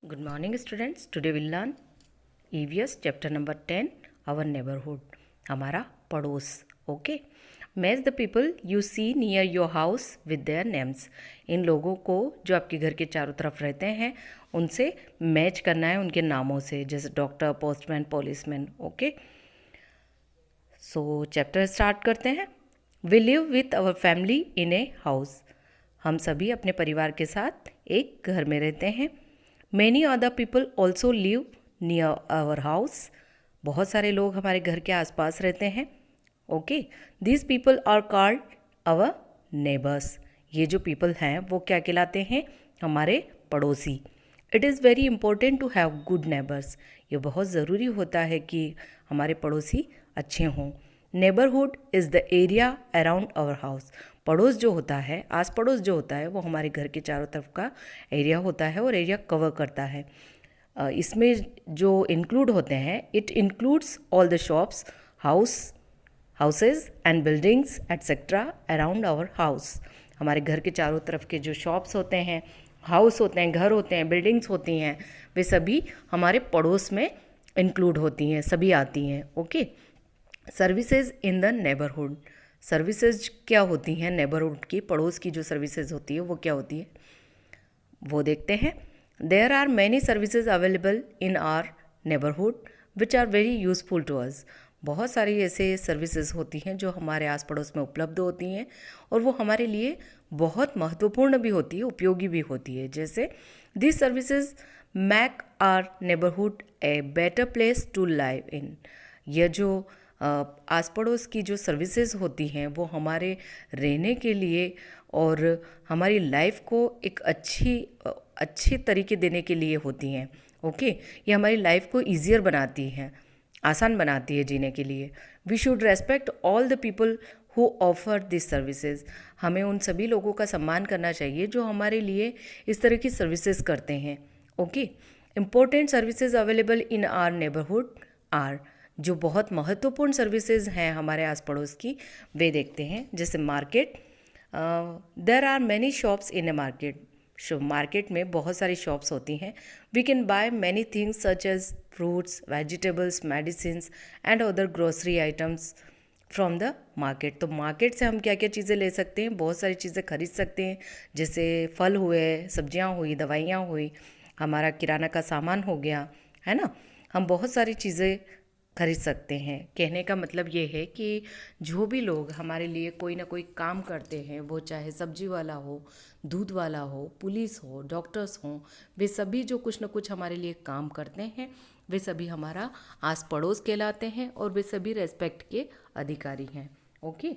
Good morning, students. Today we'll learn EVS chapter number 10, our neighborhood. हमारा पड़ोस. Okay. Match the people you see near your house with their names. इन लोगों को जो आपके घर के चारों तरफ रहते हैं उनसे मैच करना है उनके नामों से, जैसे doctor, postman, policeman. Okay, so chapter start करते हैं. We live with our family in a house. हम सभी अपने परिवार के साथ एक घर में रहते हैं. Many other people also live near our house. बहुत सारे लोग हमारे घर के आसपास रहते हैं. Okay, these people are called our neighbours. ये जो पीपल हैं वो क्या कहलाते हैं? हमारे पड़ोसी. It is very important to have good neighbours. ये बहुत ज़रूरी होता है कि हमारे पड़ोसी अच्छे हों. Neighbourhood is the area around our house. पड़ोस जो होता है, आस पड़ोस जो होता है, वो हमारे घर के चारों तरफ का एरिया होता है और एरिया कवर करता है. इसमें जो इंक्लूड होते हैं, it includes all the shops, houses and buildings etcetera around our house. हमारे घर के चारों तरफ के जो शॉप्स होते हैं, हाउस होते हैं, घर होते हैं, बिल्डिंग्स होती हैं, वे सभी हमारे पड़ोस में इंक्लूड होती हैं, सभी आती हैं. Okay, services in the neighbourhood. Services क्या होती हैं नेबरहुड की? पड़ोस की जो सर्विसेज होती है वो क्या होती है वो देखते हैं. There are many services available in our neighbourhood which are very useful to us. बहुत सारी ऐसे सर्विसेज होती हैं जो हमारे आस पड़ोस में उपलब्ध होती हैं और वो हमारे लिए बहुत महत्वपूर्ण भी होती है, उपयोगी भी होती है. जैसे this services make our neighbourhood a better place to live in. यह जो आस पड़ोस की जो सर्विसेज होती हैं वो हमारे रहने के लिए और हमारी लाइफ को एक अच्छी तरीके देने के लिए होती हैं. ओके, ये हमारी लाइफ को ईजियर बनाती हैं, आसान बनाती है जीने के लिए. We should respect all the people who offer this services. हमें उन सभी लोगों का सम्मान करना चाहिए जो हमारे लिए इस तरह की सर्विसेज करते हैं. Okay, important services available in our neighbourhood are. जो बहुत महत्वपूर्ण सर्विसेज हैं हमारे आस पड़ोस की वे देखते हैं. जैसे market, there are many shops in a market. Market में बहुत सारी शॉप्स होती हैं. We can buy many things such as fruits, vegetables, medicines and other grocery items from the market. तो मार्केट से हम क्या क्या चीज़ें ले सकते हैं? बहुत सारी चीज़ें खरीद सकते हैं, जैसे फल हुए, सब्जियां हुई, दवाइयाँ हुई, हमारा किराना का सामान हो गया, है ना. हम बहुत सारी चीज़ें खरीद सकते हैं. कहने का मतलब ये है कि जो भी लोग हमारे लिए कोई ना कोई काम करते हैं, वो चाहे सब्जी वाला हो, दूध वाला हो, पुलिस हो, डॉक्टर्स हों, वे सभी जो कुछ ना कुछ हमारे लिए काम करते हैं वे सभी हमारा आस पड़ोस कहलाते हैं और वे सभी रेस्पेक्ट के अधिकारी हैं. ओके,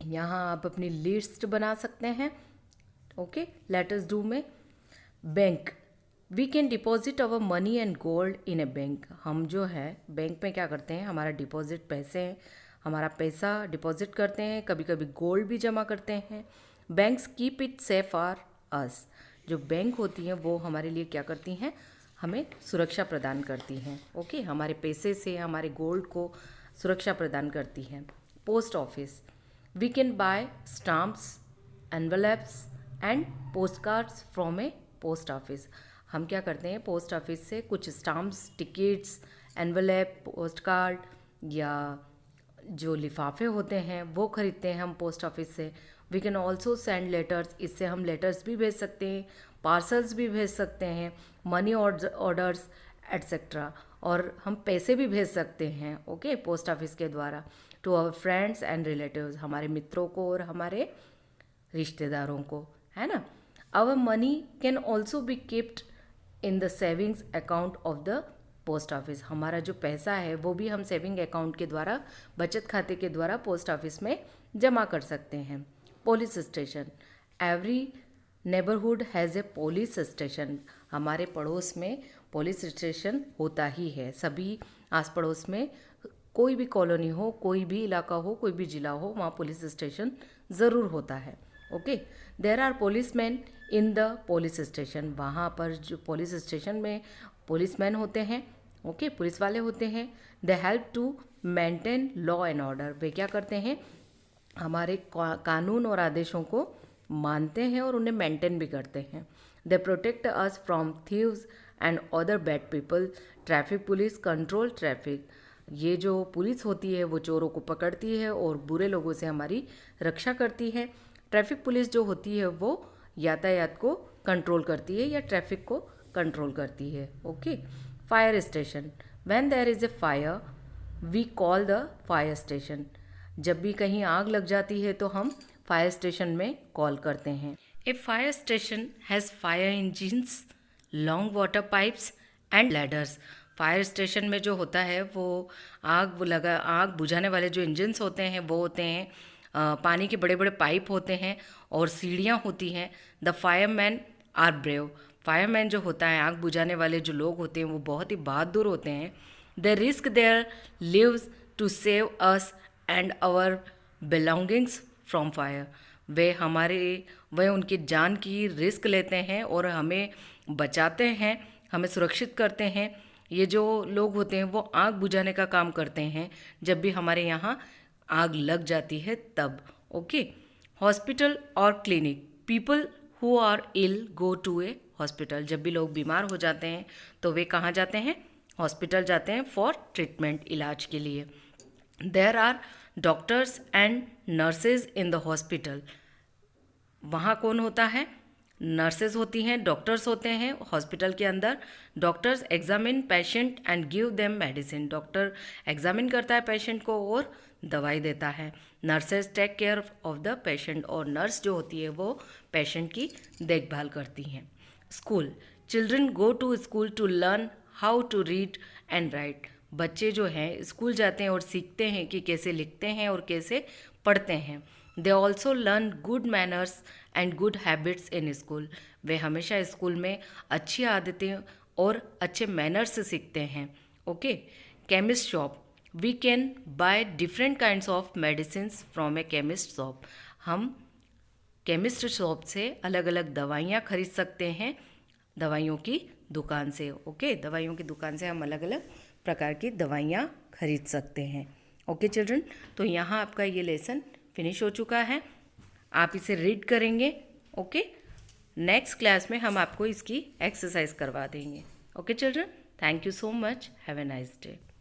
यहाँ आप अपनी लिस्ट बना सकते हैं. ओके, लेट अस डू में bank. We can deposit our money and gold in a bank. हम जो है बैंक में क्या करते हैं, हमारा डिपॉजिट पैसे हैं, हमारा पैसा डिपॉजिट करते हैं, कभी कभी गोल्ड भी जमा करते हैं. Banks keep it safe for us. जो बैंक होती हैं वो हमारे लिए क्या करती हैं? हमें सुरक्षा प्रदान करती हैं. ओके, हमारे पैसे से हमारे गोल्ड को सुरक्षा प्रदान करती हैं. Post office. We can buy stamps, envelopes and postcards from a post office. हम क्या करते हैं, पोस्ट ऑफिस से कुछ stamps, tickets, envelope, postcard या जो लिफाफे होते हैं वो खरीदते हैं हम पोस्ट ऑफिस से. We can also send letters. इससे हम लेटर्स भी भेज सकते हैं, पार्सल्स भी भेज सकते हैं, मनी ऑर्डर्स एट्सेट्रा. और हम पैसे भी भेज सकते हैं. ओके, पोस्ट ऑफिस के द्वारा to our friends and relatives, हमारे मित्रों को और हमारे रिश्तेदारों को, है ना. Our money can also be kept in the savings account of the post office. हमारा जो पैसा है वो भी हम सेविंग अकाउंट के द्वारा, बचत खाते के द्वारा पोस्ट ऑफिस में जमा कर सकते हैं. Police station. Every neighbourhood has a police station. हमारे पड़ोस में पुलिस स्टेशन होता ही है. सभी आस पड़ोस में कोई भी कॉलोनी हो, कोई भी इलाका हो, कोई भी ज़िला हो, वहाँ पुलिस स्टेशन ज़रूर होता है. Okay, there are policeman in the police station. वहाँ पर जो पुलिस स्टेशन में पुलिसमैन होते हैं, ओके, पुलिस वाले होते हैं. They help to maintain law and order. वे क्या करते हैं, हमारे कानून और आदेशों को मानते हैं और उन्हें मेंटेन भी करते हैं. They protect us from thieves and other bad people. Traffic police control traffic. ये जो पुलिस होती है वो चोरों को पकड़ती है और बुरे लोगों से हमारी रक्षा करती है। ट्रैफिक पुलिस जो होती है वो यातायात को कंट्रोल करती है या ट्रैफिक को कंट्रोल करती है। Okay. Fire station. When there is a fire we call the fire station. जब भी कहीं आग लग जाती है तो हम फायर स्टेशन में कॉल करते हैं। A fire station has fire engines, long water pipes and ladders. Fire station में जो होता है वो आग बुझाने वाले जो इंजन्स होते हैं वो होते हैं, पानी के बड़े बड़े पाइप होते हैं और सीढ़ियाँ होती हैं। The fireman are brave. Fireman जो होता है, आग बुझाने वाले जो लोग होते हैं वो बहुत ही बहादुर होते हैं। They risk their lives to save us and our belongings from fire. वे उनकी जान की रिस्क लेते हैं और हमें बचाते हैं, हमें सुरक्षित करते हैं। ये जो लोग होते हैं वो आग बुझाने का काम करते हैं जब भी हमारे यहाँ आग लग जाती है तब। ओके। हॉस्पिटल और clinic. People who are ill go to a hospital. जब भी लोग बीमार हो जाते हैं तो वे कहाँ जाते हैं? हॉस्पिटल जाते हैं फॉर ट्रीटमेंट, इलाज के लिए। There are doctors and nurses in the hospital. वहाँ कौन होता है? नर्सेज होती हैं, डॉक्टर्स होते हैं हॉस्पिटल के अंदर। Doctors examine patient and give them medicine. Doctor examine करता है पेशेंट को और दवाई देता है। Nurses take care of the patient. और नर्स जो होती है वो पेशेंट की देखभाल करती हैं। School. Children go to school to learn how to read and write. बच्चे जो हैं स्कूल जाते हैं और सीखते हैं कि कैसे लिखते हैं और कैसे पढ़ते हैं। They also learn good manners and good habits in school. वे हमेशा स्कूल में अच्छी आदतें और अच्छे मैनर्स सीखते हैं। Okay. Chemist shop. We can buy different kinds of medicines from a chemist shop. हम केमिस्ट शॉप से अलग अलग दवाइयाँ खरीद सकते हैं दवाइयों की दुकान से। ओके। दवाइयों की दुकान से हम अलग अलग प्रकार की दवाइयाँ खरीद सकते हैं। ओके चिल्ड्रन, तो यहाँ आपका ये लेसन फिनिश हो चुका है। आप इसे रीड करेंगे। ओके। नेक्स्ट क्लास में हम आपको इसकी एक्सरसाइज करवा देंगे। Okay children, thank you so much. Have a nice day.